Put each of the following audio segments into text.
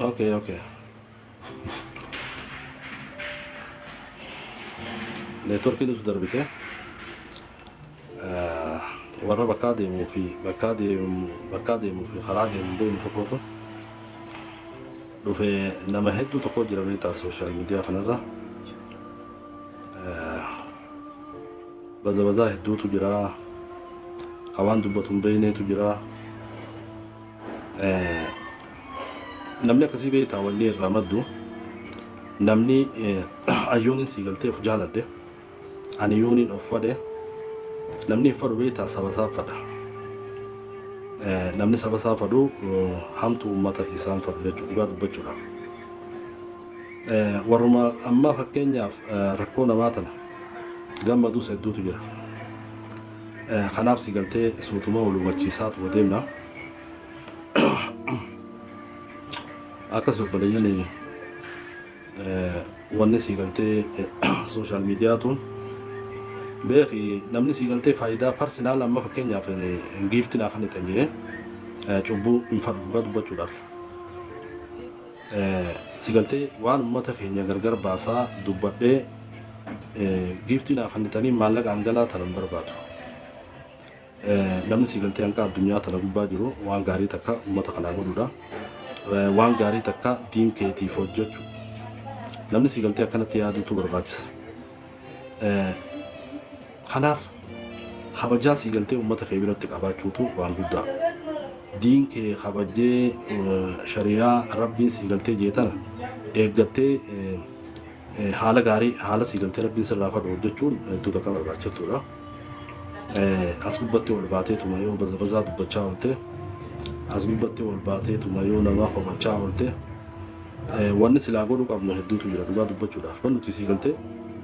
اوكي اوكي نتورك دي دربته ورا بكادي في بكادي في خراجي من بين فقوته لو في نما هدو تقول جربي تا السوشيال ميديا خنرا بزا هدو تجرا خوان دبتم بينه تجرا namni akkasii beektaa wanni irraa maddu namni ayyooniin sii galtee of jaaladhe ani yooniin of fadhe namni fadhu beektaa saba isaa fadha namni saba isaa fadhu hamtu uummata isaan fadhu jechuudha dhugaa dubbachuudha warruma amma fakkeenyaaf rakkoo namaa tana gammadus hedduutu jira kanaaf sii galtee suutuma wal hubachiisaatu wadeemna akkas obboleeyyan wanni sii galtee sooshaal miidiyaatuun beeki namni sii galtee faayidaa parsinaal amma fakkeenyaaf giiftiin akka inni ta'e cubbuu hin fadhu dhugaa dubbachuudhaaf sii galtee waan uummata keenya gargar baasaa dubbadhee giiftiin akka inni ta'anii maallaqa hangalaa tanan barbaadu namni sii galtee hanqa addunyaa tana gubbaa jiru waan gaarii takka uummata kanaa godhuudha waan gaarii takka diin keetiif hojjechu namni sii galtee akkanatti yaaduutu barbaachisa kanaaf kabajaa sii galtee uummata kee biratti qabaachuutu waan guddaa diin kee kabajee shariyaa rabbiin sii galtee jeetana eeggattee haala gaarii haala sii galtee rabbiin sirraa fadhu hojjechuun hedduu takka barbaachisaadha as gubbatti ol baateetuma yoo bazaa dubbachaa oolte as gubbatti ol baateetuma yoo nama komachaa oolte wanni silaa godhuu qabnu hedduutu jira dhugaa dubbachuudhaaf kan nuti sii galtee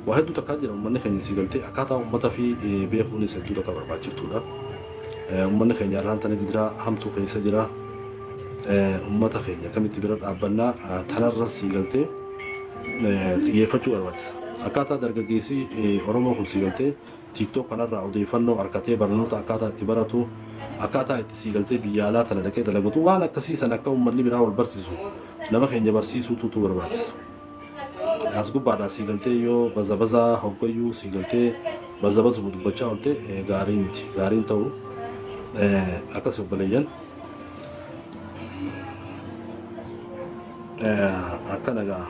waa hedduu takkaa jira uummanni keenya sii galtee akkaataa uummata fi beekuunis hedduu takka barbaachiftuudha uummanni keenya irraan tana gidiraa hamtuu keessa jira uummata keenya akkamitti bira dhaabbannaa tanarra sii galtee xiyyeeffachuu barbaachisa akkaataa dargaggeessi oromoo kun sii galtee tiktok kanarraa odeeffannoo harkatee barnoota akkaataa itti baratu akkaataa itti sii galtee biyya alaa tana dhaqee dalagatu waan akkasiisan akka uummanni biraa wal barsiisu nama keenya barsiisuutu barbaachisa as gubbaadhaa sii galtee yoo bazabazaa hoggayyuu sii galtee bazabazu dubbachaa oolte gaarii miti gaariin ta'u akkas obboleeyyan akkana gaa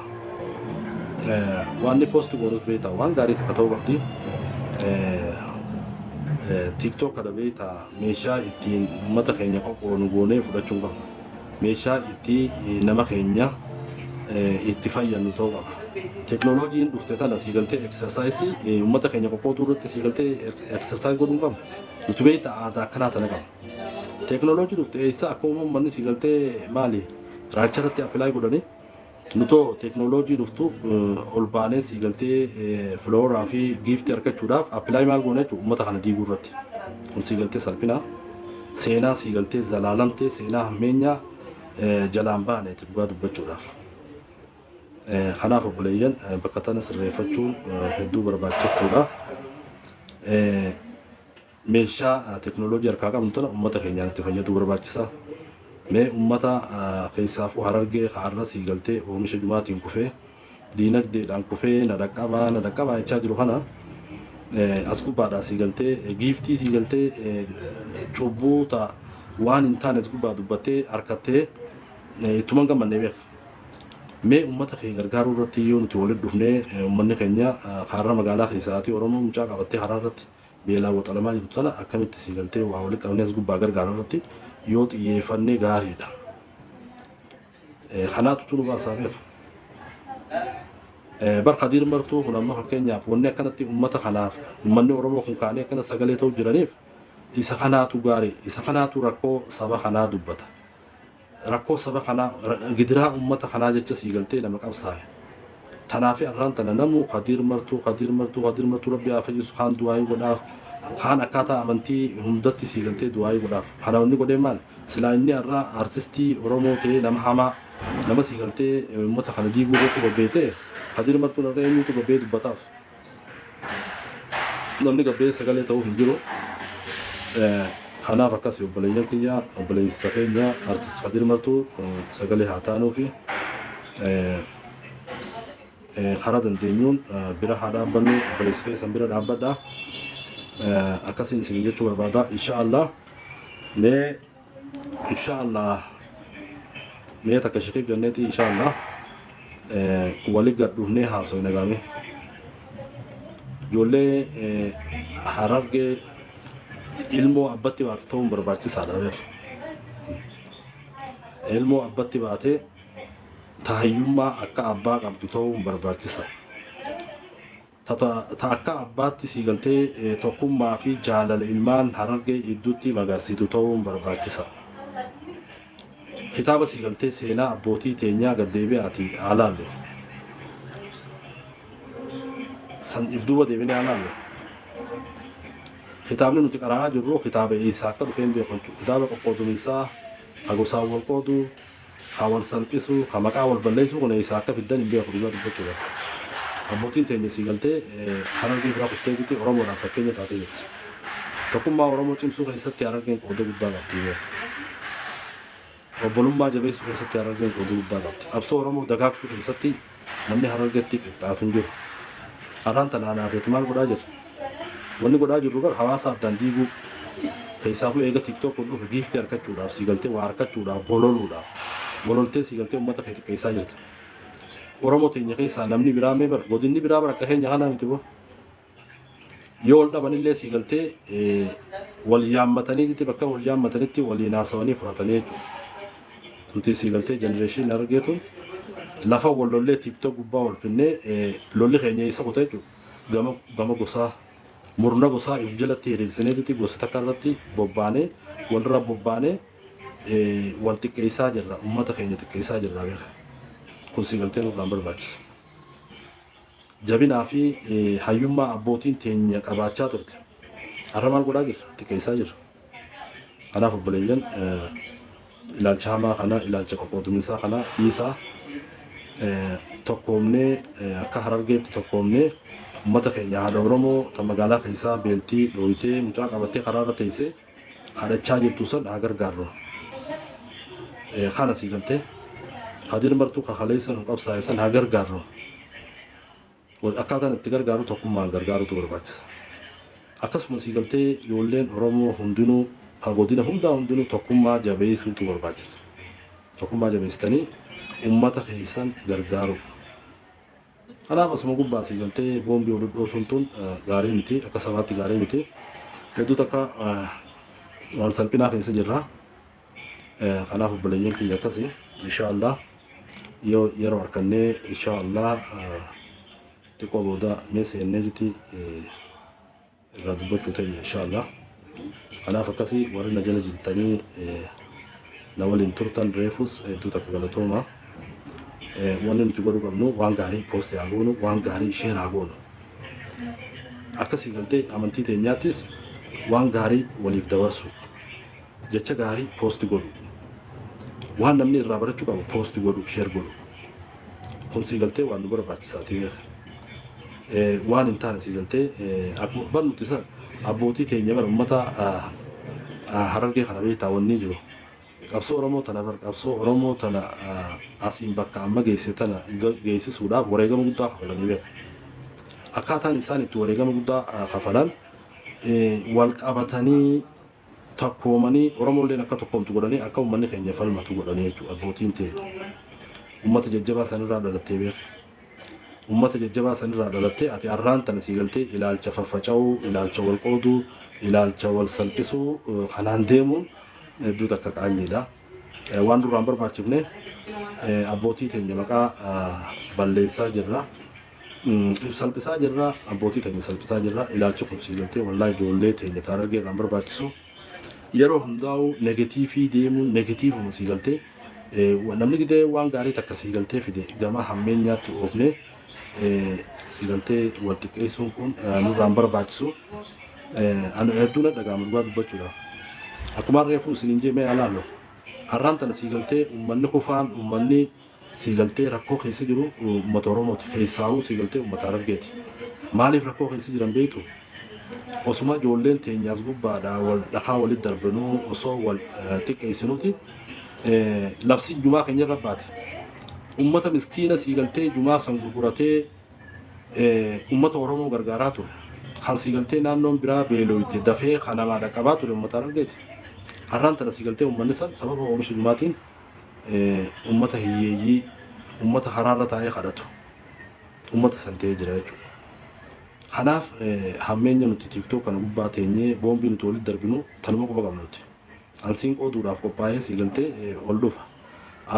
waan ni poosti godhus beektaa waan gaarii takka ta'uu qabdi tiktok kana beektaa meeshaa ittiin uummata keenya qoqqoonu goonee fudhachuun qaba meeshaa itti nama keenya itti fayyadnu ta'uu qaba teknooloojiin dhufte tana sii galtee eksersaayisii uummata keenya qoqqootuu irratti sii galtee eksersaayisii godhuun qaba nuti beektaa aadaa akkanaa tana qaba teknooloojii dhufte eessa akkuma uummanni sii galtee maali raacha irratti appilaay godhanii nutoo teknooloojii dhuftu ol baanee sii galtee filooraa fi giiftii argachuudhaaf appilaay maal goone jechuudha uummata kana diiguu irratti kun sii galtee salphina seenaa sii galtee zalaalamtee seenaa hammeenyaa jalaan baane dhugaa dubbachuudhaaf kanaaf obboleeyyan bakka tana sirreeffachuun hedduu barbaachisaadha meeshaa teknooloojii harkaa qabnu tana uummata keenyaan itti fayyaduu barbaachisa mee ummata keessaafuu harargee har'a sii galtee oomisha jumaatiin kufee diinagdeedhaan kufee na dhaqqabaa jechaa jiru kana as gubbaadhaa sii galtee giiftii sii galtee cubbuuta waan hin taane as gubbaa dubbattee harkattee ittuman gammannee beeka mee ummata keenya gargaaruu irratti yoo nuti walitti dhufnee uummanni keenya har'a magaalaa keessaatii oromoo mucaa qabattee haraa irratti beelaa waxalamaa jirtu sana akkamitti sii galtee waa walitti qabnee as gubbaa gargaaruu irratti yoo xiyyeeffannee gaariidha kanaatu tunu baasaa beeka bar Khadiir Martuu kun amma fakkeenyaaf wanni akkanatti uummata kanaaf uummanni oromoo kun kaanee akkana sagalee ta'uu jiraniif isa kanaatu gaarii isa kanaatu rakkoo saba kanaa dubbata rakkoo saba kanaa gidiraa uummata kanaa jecha sii galtee nama qabsaa'e tanaaf arraan tana namu Khadiir Martuu rabbi haa fayyisu kaan du'aayii godhaaf kaan akkaataa amantii hundatti sii galtee du'aayii godhaaf kana wanni godhee maal silaa inni har'a artistii oromoo ta'ee nama hamaa nama sii galtee uummata kana diiguu irratti bobbeetee Khadiir Martuu irra eenyutu gabbee dubbataaf namni gabbee sagalee ta'uu hin jiru kanaaf akkasii obboleeyyan kiyya obboleessa keenya artist Khadiir Martuu sagalee haa taanuufi خرا دندنيون برا هذا بنو بلسفي سنبرا دابدا أكاسين سنجتو بربادا إن شاء الله ما إن شاء الله ما تكشف جنتي إن شاء الله ولقد دهني حاسو نجامي جولة حرارة ilmo abbatti baate ta'uun barbaachisaadha beeku. Ilmoo abbatti baate tahayyummaa akka abbaa qabdu ta'uun barbaachisa. Ta akka abbaatti sii galtee tokkummaa fi jaalala ilmaan harargee gidduutti magarsiitu ta'uun barbaachisa. Kitaaba sii galtee seenaa abbootii teenyaa gaddeebi'aati alaalle. San ifduuba deebinee alaalle. kitaabni nuti qaraa jirru kitaaba Isaa akka dhufeen beekamtu kitaaba qoqqoodumisaa hagosaa wal qoodu haa wal salphisu haa maqaa wal balleessu kun Isaa akka fiddan hin beeku dhugaa dubbachuudha. Abbootiin teenya sii galtee harargee biraa kuttee jirti Oromoodhaan fakkeenya taatee jirti. Tokkummaa Oromoo cimsuu keessatti harargeen qooda guddaa qabdi beeku. Obbolummaa jabeessuu keessatti harargeen qooda guddaa qabdi. Qabsoo Oromoo dagaagsuu keessatti namni harargeetti qixxaatu hin jiru. Haraan tanaanaafeeti maal godhaa jirti? Wanni godhaa jirru gar hawaasa addaan diiguu keessaafuu eega TikTok dhufe giiftii harkachuudhaaf siigaltee waa harkachuudhaaf bololtee siigaltee uummata keessaa jirti. Oromoo teenya keessaa namni biraa mee bar godinni biraa bar akka keenya kanaa miti boo. Yoo ol dhabanillee siigaltee wal yaammatanii jirti bakka wal yaammatanitti waliin haasawanii fudhatanii jechuudha. Nuti siigaltee jenereeshinii argeetu lafa wal lollee TikTok gubbaa wal finnee lolli keenya isa kutaa jechuudha. Gama gosaa murna gosaa if jalatti hiriirsineeti gosa takka irratti bobbaanee walirra bobbaanee wal xiqqeessaa jirra uummata keenya xiqqeessaa jirra beeka. Kun siigaltee nurraan barbaachisa. Jabinaa fi hayyummaa abbootiin teenya qabaachaa turte. Har'a maal godhaa jirra xiqqeessaa jirra. Kanaaf obboleeyyan ilaalcha hamaa kana ilaalcha qoqqoodumisaa kana dhiisaa tokkoomnee akka harargeetti tokkoomnee ummata keenya haadha Oromoo ta magaalaa keessaa beeltii dhooyitee mucaa qabattee karaarra teessee kadhachaa jirtu san haa gargaarru. Kana sii galtee hadir martuu kakaleessa nu qabsaa'e san haa gargaarru. Akkaataan itti gargaaru tokkummaan gargaarutu barbaachisa. Akkasuma sii galtee ijoolleen Oromoo hundinuu godina hundaa hundinuu tokkummaa jabeessuutu barbaachisa. Tokkummaa jabeessitanii ummata keessan gargaaru. Kanaaf asuma gubbaa sii galtee boombii ol dhoosuun tun gaarii miti akka sabaatti gaarii miti. Hedduu takka waan salphinaa keessa jirra. Kanaaf obboleeyyan kiyya akkasii inshaallah yoo yeroo harkannee inshaallah xiqqoo booda mee seennee jirti irraa dubbachuu teenya inshaallah. Kanaaf akkasii warri na jala jirtanii na waliin turtan reefus hedduu takka galatooma. Wanni nuti godhuu qabnu waan gaarii poostii haa goonu waan gaarii sheer haa goonu. Akkasii galtee amantii teenyaattis waan gaarii waliif dabarsu jecha gaarii poostii godhu. Waan namni irraa barachuu qabu poostii godhu sheer godhu. Kun sii galtee waan nu barbaachisaati beeka. Waan hin taane sii galtee bar nuti san abbootii teenya bara uummata harargee kana beektaa wanni jiru. Qabsoo Oromoo tana bar qabsoo Oromoo tana asiin bakka amma geesse tana geessisuudhaaf wareegama guddaa kafalanii beeku. Akkaataan isaan itti wareegama guddaa kafalan wal qabatanii takkoomanii Oromolleen akka tokkoomtu godhanii akka uummanni keenya falmatu godhanii jechuudha abbootiin teenya. Uummata jajjabaa sanirraa dhalattee beeku. Uummata jajjabaa sanirraa dhalattee ati arraan tana sii galtee ilaalcha faffaca'uu, ilaalcha wal qooduu, ilaalcha wal salphisuu kanaan deemuun hedduu takka qaanyiidha. Waan duraan barbaachifne abbootii teenya maqaa balleessaa jirra. Salphisaa jirra abbootii teenya salphisaa jirra ilaalchi kun sii galtee wallaahi ijoollee teenya harargee irraan barbaachisu. Yeroo hundaa'u negatiivii deemuun negatiivuma sii galtee namni gidee waan gaarii takka sii galtee fide gama hammeenyaatti oofne sii galtee wal xiqqeessuun kun nurraan barbaachisu. Ani hedduudha dhagaama dhugaa dubbachuudha. Akkuma reefu isiniin jee mee alaallo. Har'aan tana sii galtee uummanni kufaan uummanni sii galtee rakkoo keessa jiru uummata Oromooti keessaa'uu sii galtee uummata Harargeeti. Maaliif rakkoo keessa jiran beektu? Osuma ijoolleen teenyaas gubbaadhaa wal dhakaa walitti darbanuu osoo wal xiqqeessinuuti labsiin jumaa keenya irra baate. ummata miskiina siigaltee jumaa san gurguratee ummata oromoo gargaaraa ture kan siigaltee naannoon biraa beelooyte dafee kanamaadha qabaa ture ummata argeeti har'aan tana siigaltee ummanni san sababa oomisha jumaatiin ummata hiyyeeyyii ummata karaarra taa'ee kadhatu ummata san ta'ee jira jechuudha. Kanaaf hammeenya nuti tiktoo kana gubbaa teenyee boombii nuti walitti darbinu tanuma quba qabna nuti. Ansiin qooduudhaaf qophaa'ee siigaltee ol dhufa.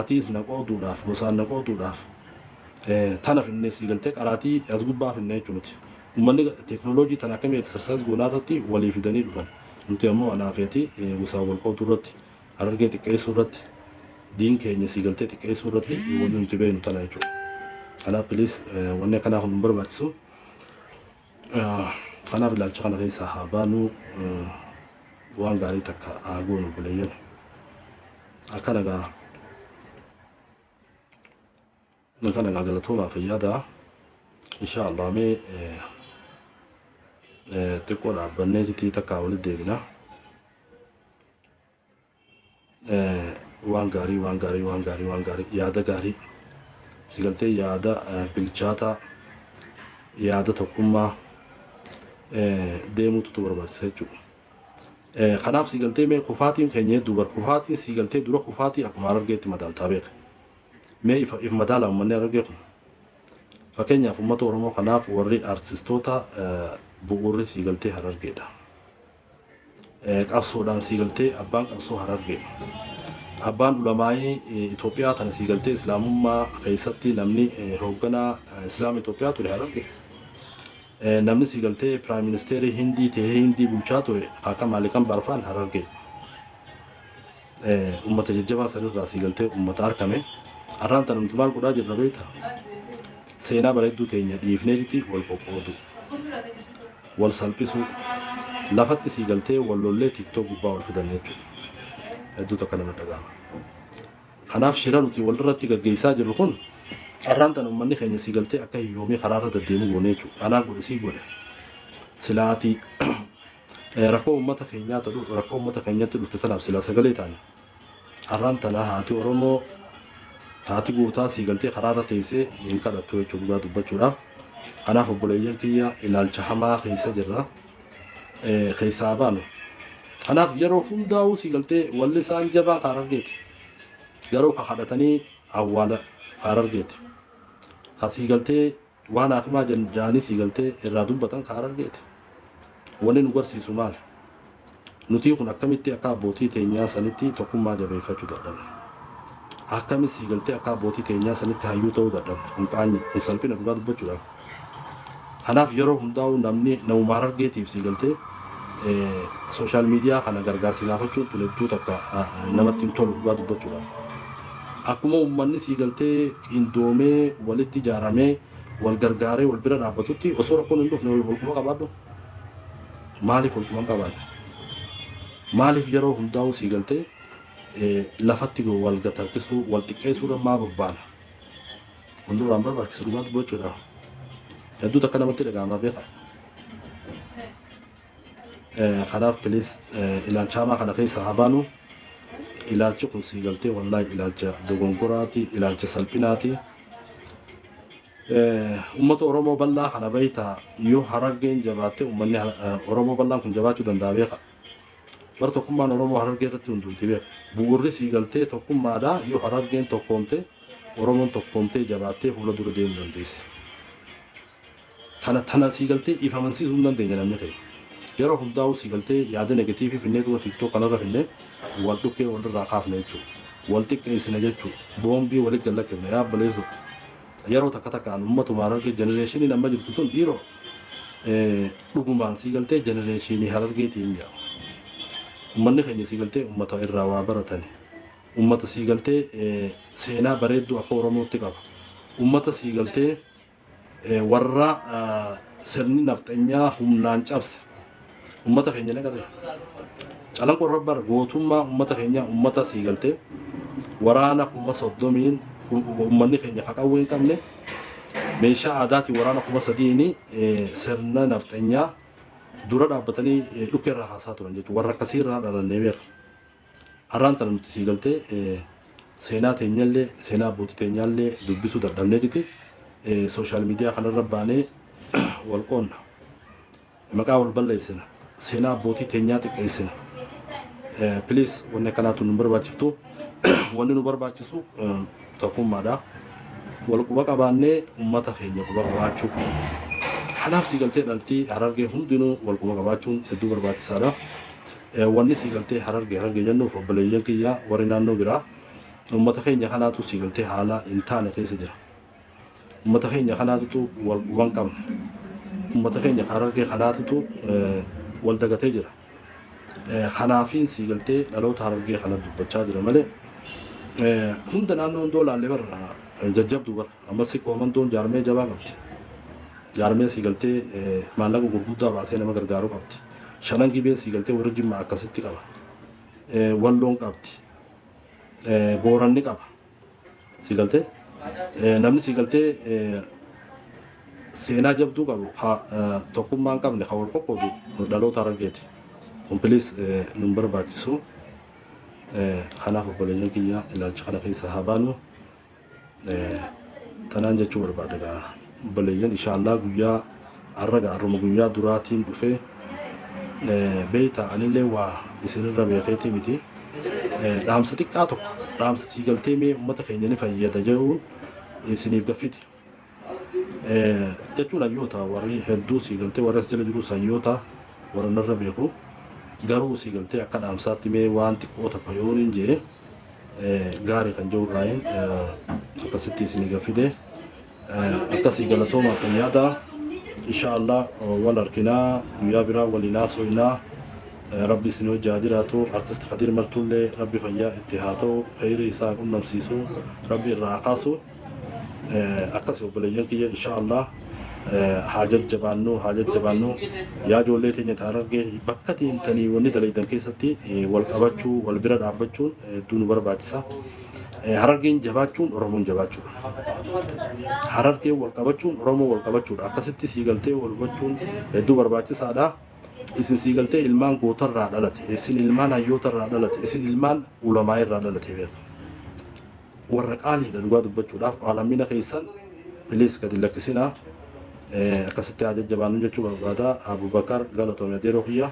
Atiis na qooduudhaaf gosaan na qooduudhaaf tana finnee siigaltee qaraatii as gubbaa finnee jechuudha nuti. Uummanni teekinooloojii tana akkamii eksarsaayis goonaa irratti walii fidanii dhufan. Nuti ammoo anaafeeti gosaan wal qooduu irratti harargee xiqqeessuu irratti diin keenya siigaltee xiqqeessuu irratti wanti nuti beeknu tana jechuudha. Kanaaf bilis wanni akkanaa kun barbaachisu. Kanaaf ilaalcha kana keessaa haa baanu waan gaarii takka haa goonu buleeyyan akkana gaa galatoomaa fayyadaa insha Allah mee xiqqoo dhaabbannee sitii takkaa walitti deebina waan gaarii yaada gaarii siigaltee yaada bilchaataa yaada tokkummaa deemuutu barbaachisa jechuudha. Kanaaf siigaltee mee kufaatiin keenya hedduu bar kufaatiin siigaltee dura kufaatii akkuma argeetti madaaltaa beeka. Mee if madaala uummanni argee kun fakkeenyaaf uummata Oromoo kanaaf warri artistoota bu'uurri siigaltee harargeedha. Qabsoodhaan siigaltee abbaan qabsoo harargeedha. Abbaan ulamaa'ii Itoophiyaa tana siigaltee islaamummaa keessatti namni hoogganaa islaama Itoophiyaa ture harargeedha. Namni siigaltee Prime Minister Hindii ta'ee Hindii bulchaa ture akka Maalikan Barfaan harargee. Uummata jajjabaa sanirraa siigaltee uummata argame. Har'aan tana nuti maal godhaa jirra beektaa? Seenaa bareedduu teenya dhiifneeti wal qoqqoodu. Wal salphisuu. Lafatti siigaltee wal lollee tiktoo gubbaa wal fidan jechuudha. Hedduu takka nama dhaga'ama. Kanaaf shira nuti walirratti gaggeessaa jirru kun har'aan tana uummanni keenya siigaltee akka hiyyoomii karaarra deddeemu goone jechuudha. Anaa godhe sii godhe. Silaatii rakkoo uummata keenyaa ta'u rakkoo uummata keenyatti dhufte tanaaf silaa sagalee taane. Har'aan tana haati Oromoo haati gootaa siigaltee karaarra teessee hin kadhattu jechuudha dhugaa dubbachuudhaaf. Kanaaf obboleeyyan kiyya ilaalcha hamaa keessa jirra. Keessaa baanu. Kanaaf yeroo hundaa'uu siigaltee walli isaan jabaa harargeeti. Yeroo kadhatanii awwaala harargeeti. Siigaltee waan akimaa jaanii siigaltee irraa dubbatan harargeeti. Wanni nu garsiisu maal? Nuti kun akkamitti akka abbootii teenyaa sanitti tokkummaa jabeeffachuu dadhabna. Akkamitti siigaltee akka abbootii teenyaa sanitti hayyuu ta'uu dadhabna. Kun qaanyi kun salphina dhugaa dubbachuudhaaf. Kanaaf yeroo hundaa'uu namni namuma harargeetiif siigaltee sooshaal miidiyaa kana gargaarsi gaafachuun tulettuu takka namatti hin tolu dhugaa dubbachuudhaaf. Akkuma uummanni siigaltee qindoomee walitti ijaaramee wal gargaaree wal bira dhaabbatutti osoo rakkoon hin dhufne wal quba qabaadhu. Maaliif wal quba qabaadhu? Maaliif yeroo hundaa'uu siigaltee lafatti wal gatarkisuu wal xiqqeessuu maa bobbaana? Hunduraan barbaachisa dhugaa dubbachuudhaaf. Hedduu takka namatti dhaga'amaa beeka. Kanaaf bilis ilaalcha hamaa kana keessa haa baanu. Ilaalchi kun siigaltee wallaahi ilaalcha dogongoraati, ilaalcha salphinaati. Uummata Oromoo bal'aa kana beektaa yoo harargeen jabaatte uummanni Oromoo bal'aan kun jabaachuu danda'a beeka. Bara tokkummaan Oromoo harargee irratti hunduutti beeka. Bu'uurri siigaltee tokkummaadhaa yoo harargeen tokkoomte Oromoon tokkoomtee jabaattee fuula dura deemuu dandeessi. Tana siigaltee ifa amansiisuu hin dandeenya namni ta'e. Yeroo hundaa'uu siigaltee yaada negatiivii finnee tuba tiktoo kanarra finnee wal dhukkee walirraa kaafne jechuudha. Wal xiqqeessine jechuudha. Boombii walitti gallaqqifne yaabbaleessu. Yeroo takka takkaan uummatuma harargee jenereeshiniin amma jirtu tun dhiiroo dhugumaan siigaltee jenereeshinii harargeetiin jira. Uummanni keenya siigaltee uummata irraa waa baratani. Uummata siigaltee seenaa bareedduu akka Oromootti qaba. Uummata siigaltee warra sirni nafxanyaa humnaan cabse. Uummata keenya nagarre. Calanqoo rabbar gootummaa uummata keenya uummata siigaltee waraana kuma soddomiin uummanni keenya haqawwee hin qabne meeshaa aadaatiin waraana kuma sadiini sirna nafxanyaa dura dhaabbatanii dhukkeerraa haasaa turan jechuudha. Warra akkasii irraa dhalannee beeku. Har'aan tana nuti siigaltee seenaa teenyallee seenaa abbootii teenyallee dubbisuu dadhabnee jirti sooshaal miidiyaa kanarra baanee wal qoonna maqaa wal balleessina seenaa abbootii teenyaa xiqqeessina please wanni akkanaatu nu barbaachiftu wanni nu barbaachisu tokkummaadha wal quba qabaannee ummata keenya quba qabaachuu kanaaf siigaltee dhaltii Harargee hundinuu wal quba qabaachuun hedduu barbaachisaadha wanni siigaltee Harargee jennuuf obboleeyyan kiyya warri naannoo biraa ummata keenya kanaatu siigaltee haala hin taane keessa jira ummata keenya kanaatu wal quban qabna ummata keenya Harargee kanaatu wal dagatee jira kanaafiin siigaltee dhaloota Harargee kana dubbachaa jira malee hunda naannoo hundoo laallee barra jajjabdu bara ammas koomandoon jaarmee jabaa qabdi jaarmee siigaltee maallaqa gurguddaa baasee nama gargaaruu qabdi shanan gibee siigaltee warra jimmaa akkasitti qaba walloon qabdi booranni qaba siigaltee namni siigaltee seenaa jabduu qabu tokkummaan qabne ka wal qoqqoodu dhaloota Harargeeti kumpiliis nun barbaachisu kanaaf obboleeyyan kiyya ilaalcha kana keessa haa baanu tanaan jechuu barbaada gaa obboleeyyan inshaallah guyyaa arraga arruma guyyaa duraatiin dhufee beeyta anillee waa isinirra beekeetii miti dhaamsa xiqqaa tokko dhaamsa siigaltee mee ummata keenya ni fayyada jechuun isiniif gaffiti jechuun hayyoota warri hedduu siigaltee warri as jala jiru hayyoota warra narra beeku garuu siigaltee akka dhaamsaatti mee waan xiqqoo takka yoo hin jee gaarii kan jiru raayeen akkasitti isinii gaffite akkasii galatooma kan yaada inshaallah wal arginaa guyyaa biraa waliin haasofnaa rabbi isin wajjaa jiraatu artist Kadir Martullee rabbi fayyaa itti haa ta'u khayrii isaa qunnamsiisu rabbi irraa kaasu akkasii obboleeyyan kiyya inshaallah haa jajjabaannu yaa ijoollee teenya Harargee bakka teentanii wanni dalaydan keessatti wal qabachuu wal bira dhaabbachuun hedduu nu barbaachisa Harargeen jabaachuun Oromoon jabaachuudha Harargee wal qabachuun Oromoo wal qabachuudha akkasitti siigaltee wal hubachuun hedduu barbaachisaadha isin siigaltee ilmaan gootarraa dhalate isin ilmaan hayyootarraa dhalate isin ilmaan ulamaa irraa dhalate beeku warra qaaliidha dhugaa dubbachuudhaaf qaalamina keessan bilis gadi lakkisinaa akkasitti haa jajjabaannu jechuu barbaada Abubakar galatoome yeroo kiyya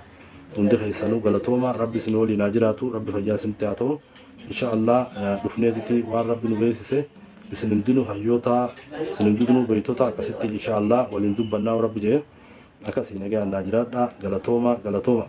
hundi keessanuu galatooma rabbi isin waliin haa jiraatu rabbi fayyaa isinitti haa ta'u inshaallah dhufneetitti waan rabbi nu beeksise isin hundinuu hayyoota isin hundinuu beeytota akkasitti inshaallah waliin dubbannaa rabbi jee akkasii nagaan haa jiraadha galatooma